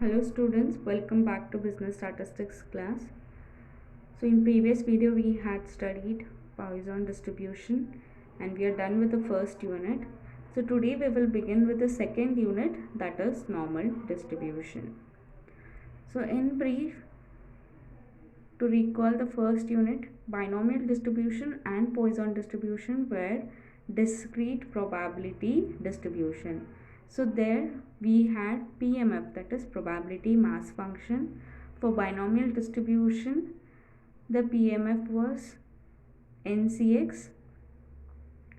Hello students, welcome back to business statistics class. So in previous video we had studied Poisson distribution and we are done with the first unit. So today we will begin with the second unit, that is normal distribution. So in brief, to recall the first unit, binomial distribution and Poisson distribution were discrete probability distribution. So there we had PMF, that is probability mass function. For binomial distribution, the PMF was NCX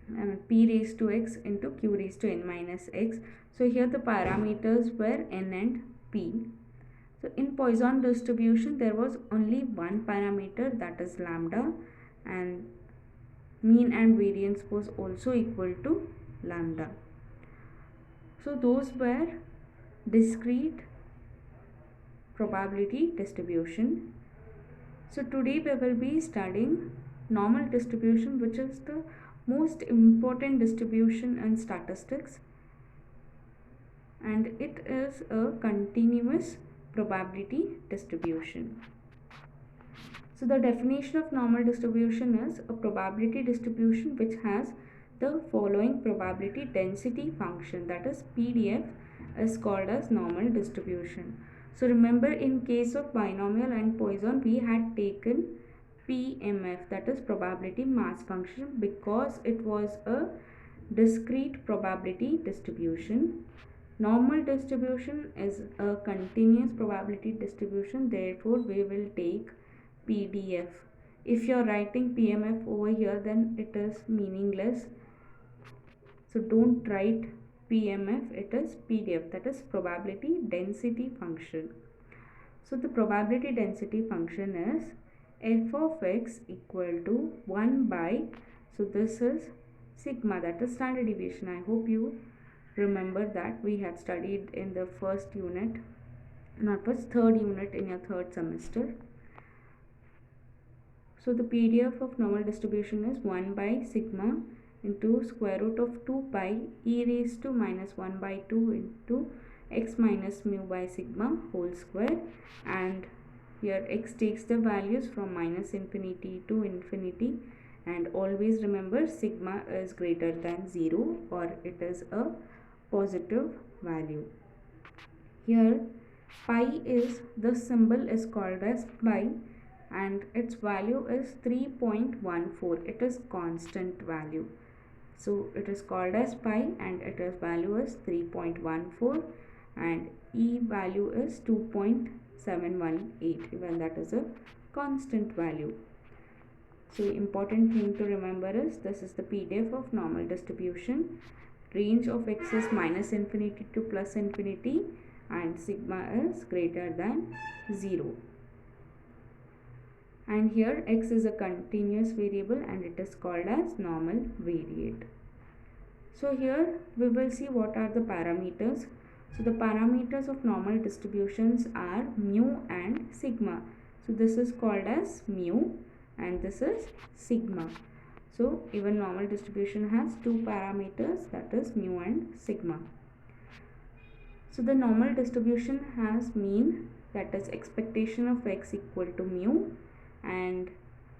and P raised to x into Q raised to n minus x. So here the parameters were n and p. So in Poisson distribution there was only one parameter, that is lambda, and mean and variance was also equal to lambda. So those were discrete probability distribution. So today we will be studying normal distribution, which is the most important distribution in statistics, and it is a continuous probability distribution. So the definition of normal distribution is a probability distribution which has the following probability density function, that is PDF, is called as normal distribution. So remember, in case of binomial and Poisson we had taken PMF, that is probability mass function, because it was a discrete probability distribution. Normal distribution is a continuous probability distribution, therefore we will take PDF. If you are writing PMF over here, then it is meaningless. So don't write PMF, it is PDF, that is probability density function. So the probability density function is f of x equal to 1 by, so this is sigma, that is standard deviation. I hope you remember that we had studied in the first unit, not first, third unit in your third semester. So the PDF of normal distribution is 1 by sigma into square root of 2 pi e raised to minus 1 by 2 into x minus mu by sigma whole square, and here x takes the values from minus infinity to infinity, and always remember sigma is greater than 0 or it is a positive value. Here pi is, the symbol is called as pi, and its value is 3.14. it is constant value, so it is called as pi and its value is 3.14, and e value is 2.718, even that is a constant value. So important thing to remember is this is the PDF of normal distribution. Range of x is minus infinity to plus infinity and sigma is greater than 0. And here x is a continuous variable and it is called as normal variate. So here we will see what are the parameters. So the parameters of normal distributions are mu and sigma. So this is called as mu and this is sigma. So even normal distribution has two parameters, that is mu and sigma. So the normal distribution has mean, that is expectation of x equal to mu, and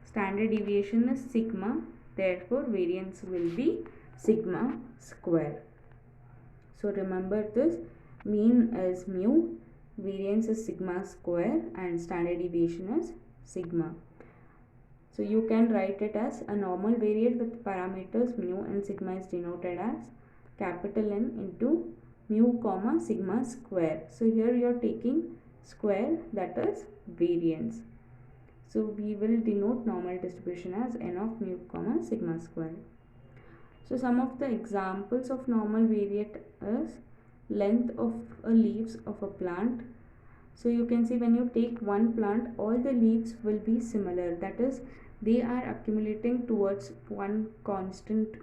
standard deviation is sigma, therefore variance will be sigma square. So remember this, mean is mu, variance is sigma square, and standard deviation is sigma. So you can write it as a normal variate with parameters mu and sigma is denoted as capital N into mu comma sigma square. So here you are taking square, that is variance. So we will denote normal distribution as n of mu comma sigma square. So some of the examples of normal variate is length of leaves of a plant. So you can see when you take one plant, all the leaves will be similar, that is they are accumulating towards one constant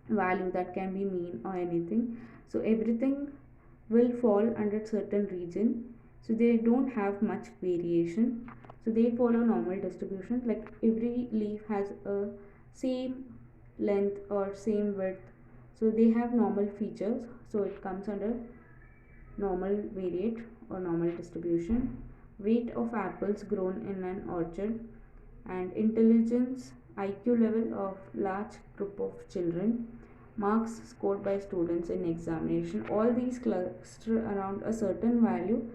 value, that can be mean or anything. So everything will fall under certain region, so they don't have much variation, so they follow normal distribution, like every leaf has a same length or same width, so they have normal features, so it comes under normal variate or normal distribution, weight of apples grown in an orchard, and intelligence IQ level of large group of children, marks scored by students in examination. All these cluster around a certain value,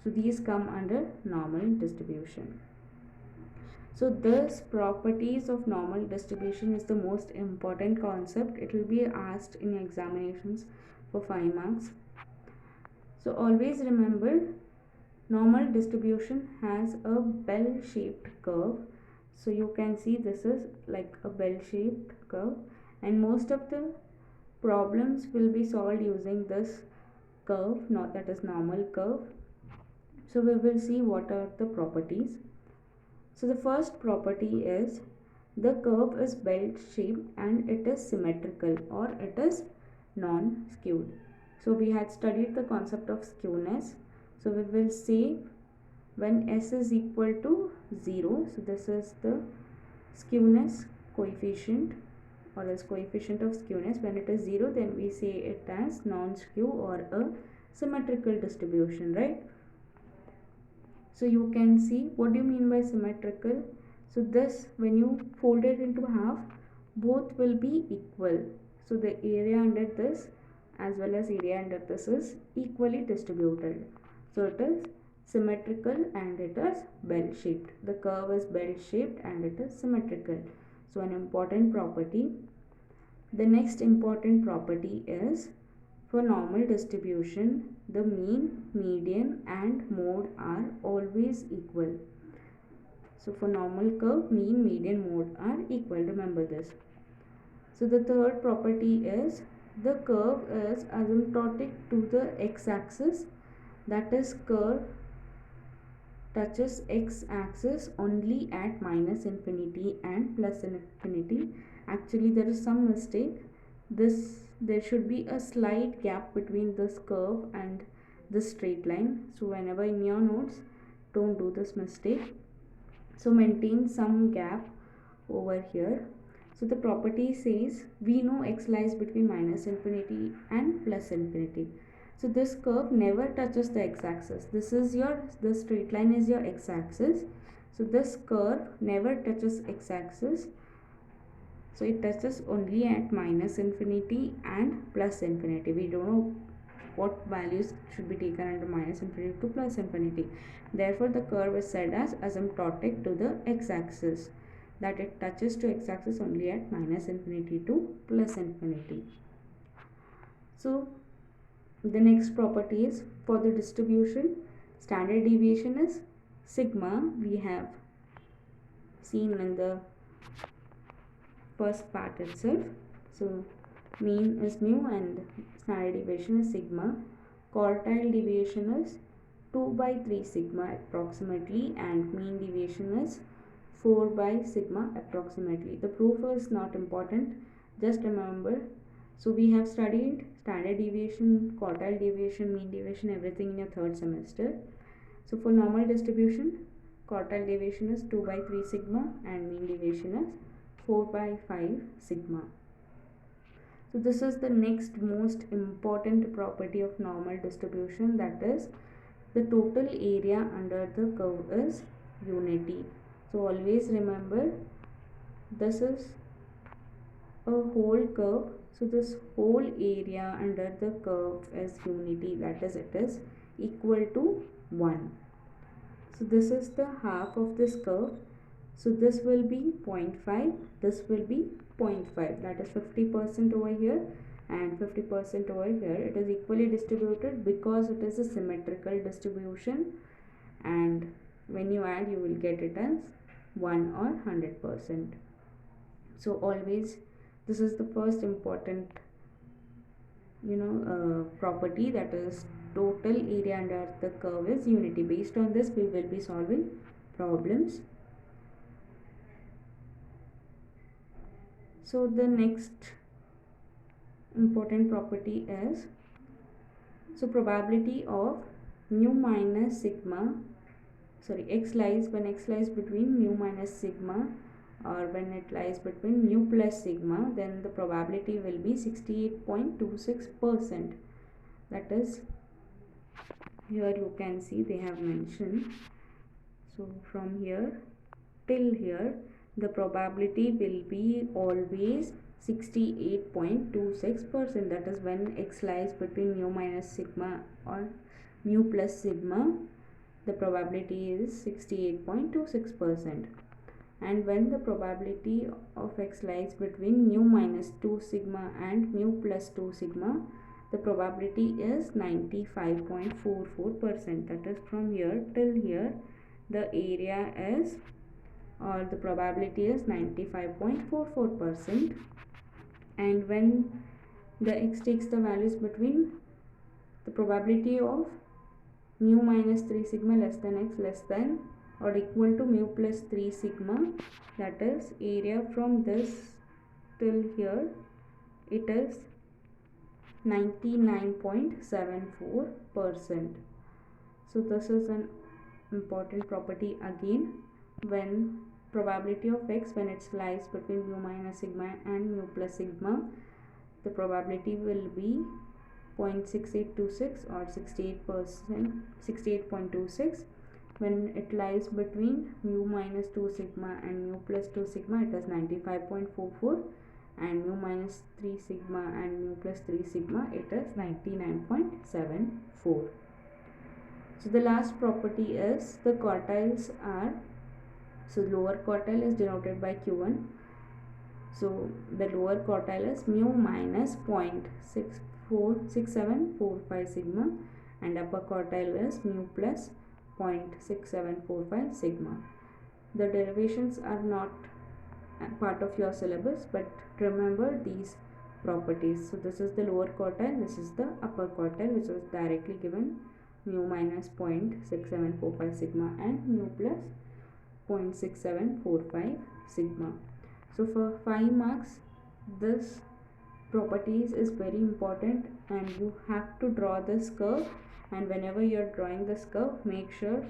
so these come under normal distribution. So this properties of normal distribution is the most important concept. It will be asked in examinations for 5 marks. So always remember, normal distribution has a bell shaped curve. So you can see this is like a bell shaped curve, and most of the problems will be solved using this curve, not that is normal curve. So we will see what are the properties. So the first property is the curve is bell shaped and it is symmetrical or it is non-skewed. So we had studied the concept of skewness. So we will say when s is equal to 0, so this is the skewness coefficient or as coefficient of skewness. When it is 0, then we say it as non-skew or a symmetrical distribution, right? So you can see what do you mean by symmetrical. So this, when you fold it into half, both will be equal. So the area under this as well as area under this is equally distributed. So it is symmetrical and it is bell shaped. The curve is bell shaped and it is symmetrical. So an important property. The next important property is, for normal distribution, the mean, median and mode are always equal. So for normal curve, mean, median, mode are equal. Remember this. So the third property is the curve is asymptotic to the x-axis. That is, curve touches x-axis only at minus infinity and plus infinity. Actually, there is some mistake. There should be a slight gap between this curve and this straight line. So whenever in your notes, don't do this mistake. So maintain some gap over here. So the property says we know x lies between minus infinity and plus infinity. So this curve never touches the x-axis. The straight line is your x-axis. So this curve never touches x-axis. So it touches only at minus infinity and plus infinity. We don't know what values should be taken under minus infinity to plus infinity. Therefore, the curve is said as asymptotic to the x-axis, that it touches to x-axis only at minus infinity to plus infinity. So the next property is, for the distribution, standard deviation is sigma. We have seen in the first part itself. So mean is mu and standard deviation is sigma. Quartile deviation is 2 by 3 sigma approximately, and mean deviation is 4 by sigma approximately. The proof is not important, just remember. So we have studied standard deviation, quartile deviation, mean deviation, everything in your third semester. So for normal distribution, quartile deviation is 2 by 3 sigma and mean deviation is 4 by 5 sigma. So this is the next most important property of normal distribution, that is the total area under the curve is unity. So always remember, this is a whole curve. So this whole area under the curve is unity, that is it is equal to 1. So this is the half of this curve. So this will be 0.5, this will be 0.5, that is 50% over here and 50% over here. It is equally distributed because it is a symmetrical distribution, and when you add you will get it as 1 or 100%. So always, this is the first important property, that is total area under the curve is unity. Based on this we will be solving problems. So the next important property is, so probability of mu minus sigma, x lies, when x lies between mu minus sigma or when it lies between mu plus sigma, then the probability will be 68.26%. That is here you can see they have mentioned. So from here till here the probability will be always 68.26%. that is when x lies between mu minus sigma or mu plus sigma, the probability is 68.26%. and when the probability of x lies between mu minus 2 sigma and mu plus 2 sigma, the probability is 95.44%. that is from here till here the area is, or the probability is 95.44%. and when the x takes the values between the probability of mu minus 3 sigma less than x less than or equal to mu plus 3 sigma, that is area from this till here, it is 99.74%. so this is an important property again. When probability of x when it lies between mu minus sigma and mu plus sigma, the probability will be 0.6826 or 68.26. when it lies between mu minus 2 sigma and mu plus 2 sigma, it is 95.44, and mu minus 3 sigma and mu plus 3 sigma, it is 99.74. so the last property is the quartiles are, so lower quartile is denoted by q1. so the lower quartile is mu minus 0.6745 sigma, and upper quartile is mu plus 0.6745 sigma. The derivations are not part of your syllabus, but remember these properties. so this is the lower quartile, this is the upper quartile, which is directly given, mu minus 0.6745 sigma and mu plus 0.6745 sigma. so for 5 marks this properties is very important, and you have to draw this curve, and whenever you are drawing this curve, make sure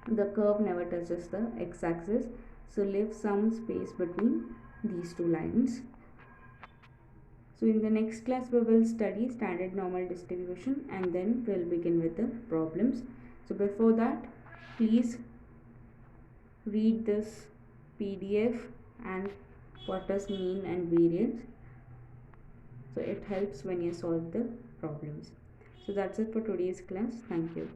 the curve never touches the x-axis, so leave some space between these two lines. So in the next class we will study standard normal distribution, and then we'll begin with the problems. So before that, please read this PDF and what is mean and variance, so it helps when you solve the problems. So that's it for today's class. Thank you.